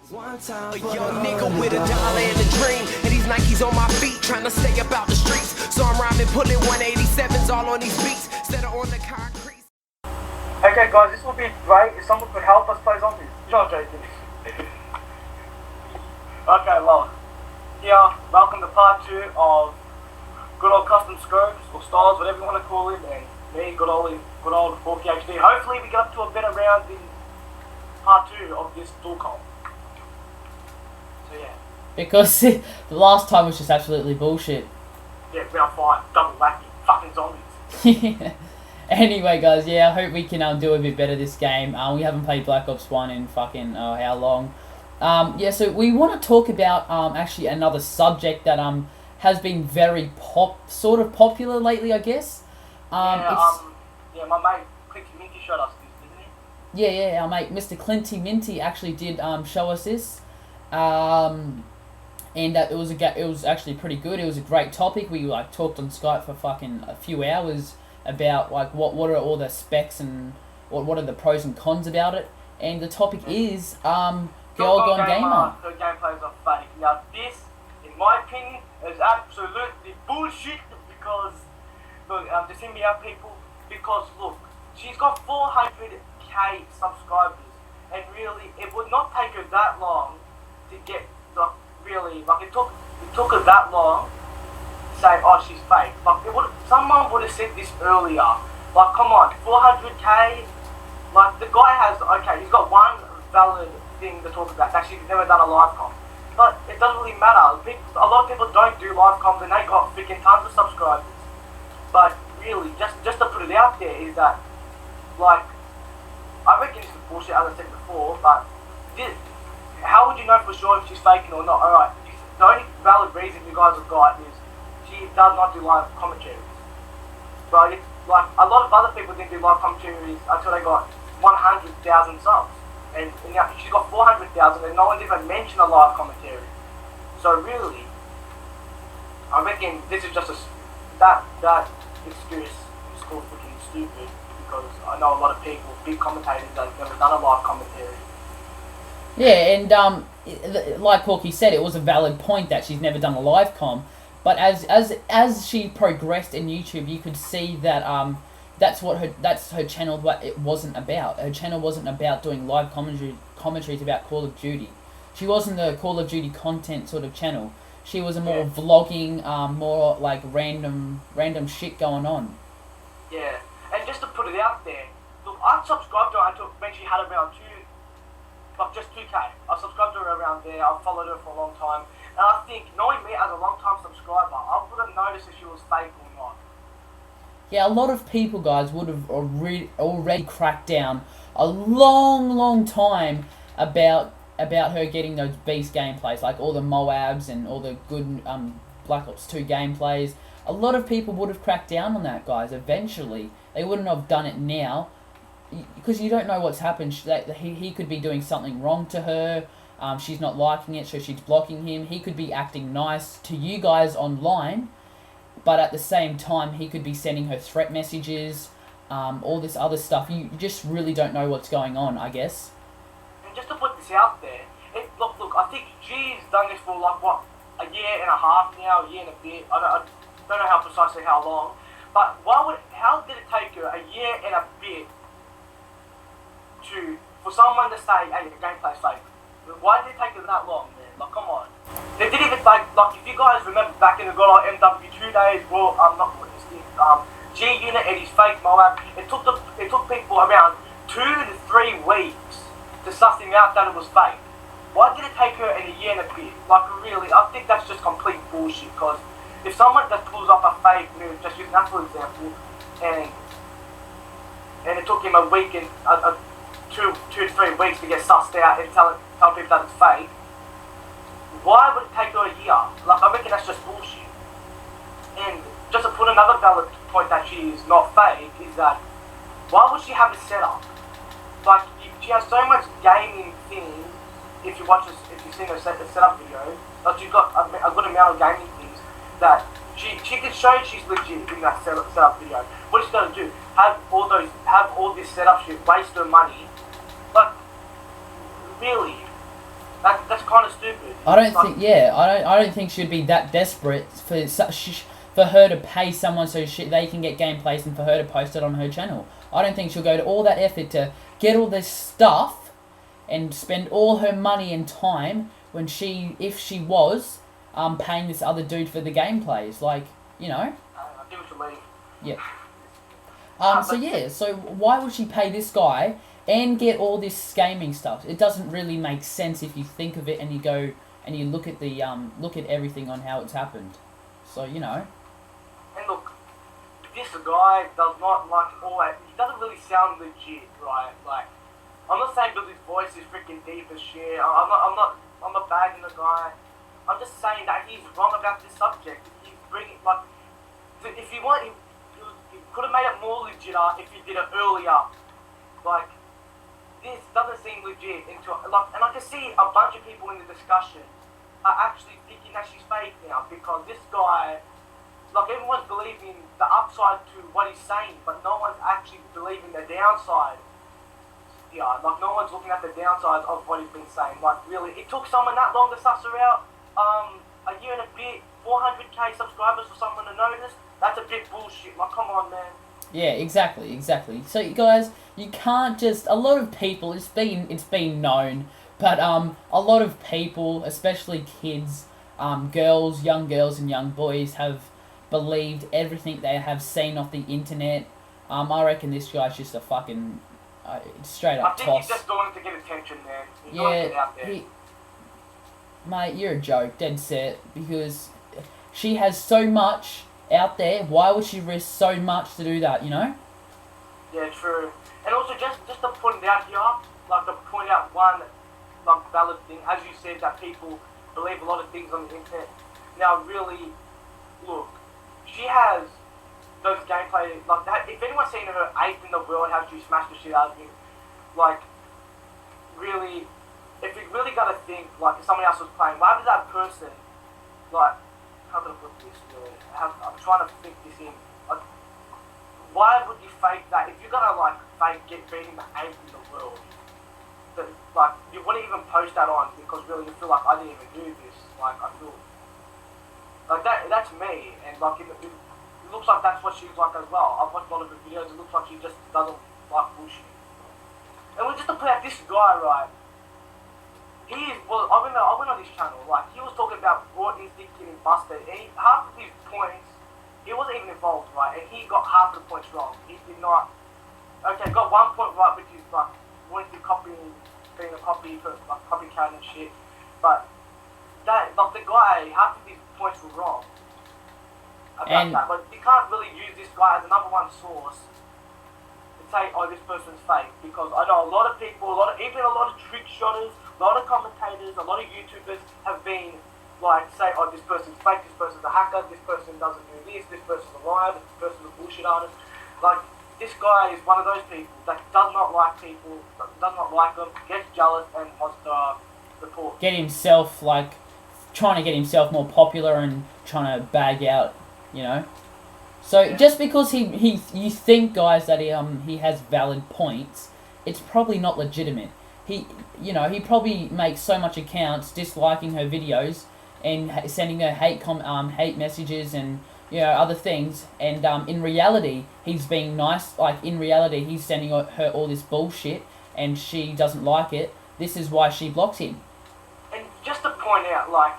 One time, a young nigga with $1 and a dream, and these Nikes on my feet, trying to stay about the streets. So I'm rhyming, pulling 187s all on these beats, instead of on the concrete. Okay guys, this would be great if someone could help us play zombies. You're not joking. Okay, well, here, welcome to part 2 of good old Customscopez, or styles, whatever you want to call it, and me, good old 4PhD. Hopefully we get up to a better round in part 2 of this DualComm. So yeah. Because the last time was just absolutely bullshit. Yeah, round 5, double wacky, fucking zombies. Anyway, guys, yeah, I hope we can do a bit better this game. We haven't played Black Ops 1 in fucking how long. Yeah, so we want to talk about actually another subject that has been very sort of popular lately, I guess. Yeah, my mate Clinty Minty showed us this, didn't he? Yeah, our mate Mr. Clinty Minty actually did show us this. And it was actually pretty good. It was a great topic. We talked on Skype for fucking a few hours about what are all the specs and what are the pros and cons about it. And the topic is GirlGoneGamer. Her gameplays are fake. Now this, in my opinion, is absolutely bullshit because look, just hear me out, people. Because look, she's got 400k subscribers, and really, it would not take her that long to get it took her that long to say, oh, she's fake. Someone would have said this earlier. Like, come on, 400k. Like, the guy has, okay, he's got one valid thing to talk about. Actually, he's never done a live com, but it doesn't really matter. A lot of people don't do live coms, and they got freaking tons of subscribers. But really, just to put it out there, is that, like, I reckon this is bullshit, as I said before, but how would you know for sure if she's faking or not? Alright, the only valid reason you guys have got is she does not do live commentaries. But like a lot of other people didn't do live commentaries until they got 100,000 subs. And now she's got 400,000 and no one's even mentioned a live commentary. So really, I reckon this is just that excuse is called freaking stupid, because I know a lot of people, big commentators, that have never done a live commentary. Yeah, and like Porky said, it was a valid point that she's never done a live com. But as she progressed in YouTube, you could see that that's her channel. What it wasn't about. Her channel wasn't about doing live commentaries about Call of Duty. She wasn't a Call of Duty content sort of channel. She was a more vlogging, more like random shit going on. Yeah, and just to put it out there, look, I subscribed to her until when she had around just 2k. I subscribed to her around there. I've followed her for a long time, and I think, knowing me as a long-time subscriber, I would have noticed if she was fake or not. Yeah, a lot of people, guys, would have already cracked down a long time about her getting those beast gameplays, like all the Moabs and all the good Black Ops 2 gameplays. A lot of people would have cracked down on that, guys. Eventually, they wouldn't have done it now, because you don't know what's happened. He could be doing something wrong to her. She's not liking it, so she's blocking him. He could be acting nice to you guys online, but at the same time, he could be sending her threat messages, all this other stuff. You just really don't know what's going on, I guess. And just to put this out there, look, I think she's done this for like, what, a year and a half now, a year and a bit. I don't know how precisely how long, but how did it take her a year and a bit for someone to say, hey, the gameplay's fake? Why did it take her that long, man? Like, come on. They didn't even, like if you guys remember back in the good old MW2 days, well, G-Unit and his fake Moab, it took people around 2 to 3 weeks to suss him out that it was fake. Why did it take her in a year and a bit? Like, really, I think that's just complete bullshit, because if someone just pulls up a fake news, just using that for example, and it took him a week and 2 to 3 weeks to get sussed out and tell people that it's fake, why would it take her a year? Like, I reckon that's just bullshit. And just to put another valid point that she is not fake, is that why would she have a setup? Like, she has so much gaming things. If you've seen her setup video, like, she's got a good amount of gaming things that she can show she's legit in that setup video. What she's gonna do? Have all this setup shit, waste her money. But really, kind of stupid. I don't think she'd be that desperate for her to pay someone so they can get gameplays and for her to post it on her channel. I don't think she'll go to all that effort to get all this stuff and spend all her money and time when if she was paying this other dude for the gameplays, like, you know. I do what you mean. Yeah. So why would she pay this guy and get all this gaming stuff? It doesn't really make sense if you think of it and you go and you look at the look at everything on how it's happened. So, you know. And look, this guy does not like all that. He doesn't really sound legit, right? Like, I'm not saying that his voice is freaking deep as shit. I'm not bagging the guy. I'm just saying that he's wrong about this subject. He's bringing, like, if he wanted, he could have made it more legit if he did it earlier. Like, this doesn't seem legit and I can see a bunch of people in the discussion are actually thinking that she's fake now because this guy, like, everyone's believing the upside to what he's saying, but no one's actually believing the downside. Yeah, like, no one's looking at the downsides of what he's been saying. Like, really, it took someone that long to suss her out. A year and a bit, 400k subscribers for someone to notice. That's a bit bullshit. Like, come on, man. Yeah, exactly. So, you guys, you can't just. A lot of people, it's been known, but a lot of people, especially kids, young girls and young boys, have believed everything they have seen off the internet. I reckon this guy's just a fucking straight up I think toss. he's just doing it to get attention, man. He's doing it out there. Mate, you're a joke, dead set, because she has so much out there. Why would she risk so much to do that, you know? Yeah, true. And also, just to point it out here, like, to point out one, like, valid thing, as you said, that people believe a lot of things on the internet. Now, really, look, she has those gameplay, like, that. If anyone's seen her 8th in the world, how she smashed the shit out of him, like, really, if you really gotta think, like, if someone else was playing, why does that person, like, how can I put this, really? I'm trying to think this in. Like, why would you fake that? If you're gonna, like, fake beating the 8th in the world, that, like, you wouldn't even post that on because really you feel like I didn't even do this. Like, I feel like that's me, and like it looks like that's what she's like as well. I've watched a lot of her videos. It looks like she just doesn't like bullshit. And just to put out this guy, right? I went on his channel, like, he was talking about raw instinct getting busted, and half of his points, he wasn't even involved, right, and he got half of the points wrong. He did not, got 1 point right, which is, like, wanting to being a copycat and shit, but that, like, the guy, half of his points were wrong about that, but you can't really use this guy as a number one source to say, oh, this person's fake, because I know a lot of people, even a lot of trick shotters, a lot of commentators, a lot of YouTubers have been, like, say, oh, this person's fake, this person's a hacker, this person doesn't do this person's a liar, this person's a bullshit artist. Like, this guy is one of those people that does not like people, does not like them, gets jealous, and wants to support. Get himself, like, trying to get himself more popular and trying to bag out, you know? So, just because you think, guys, that he has valid points, it's probably not legitimate. He probably makes so much accounts disliking her videos and sending her hate messages and, you know, other things. And in reality, he's being nice. Like, in reality, he's sending her all this bullshit and she doesn't like it. This is why she blocks him. And just to point out, like,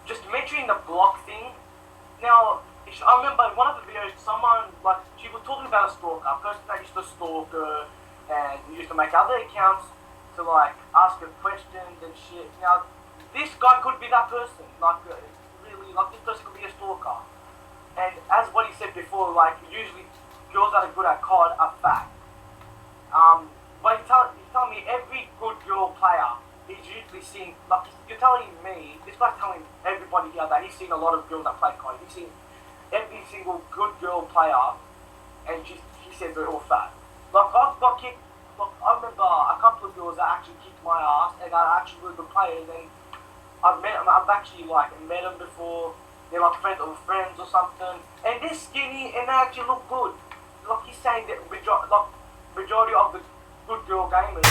just mentioning the block thing. Now, I remember in one of the videos, someone, like, she was talking about a stalker, a person that used to stalk her and used to make other accounts to, like, ask her questions and shit. Now, this guy could be that person. Like, really, like, this person could be a stalker. And as what he said before, like, usually girls that are good at COD are fat. But he's telling me every good girl player is usually seen, like, you're telling me, this guy's telling everybody here that he's seen a lot of girls that play COD. He's seen every single good girl player, and he says they're all fat. Like, I've got kicked. Look, I remember a couple of girls that actually kicked my ass and are actually really good players, and I've actually, like, met them before. They're like friends or something, and they're skinny and they actually look good. Like, he's saying that majority of the good girl gamers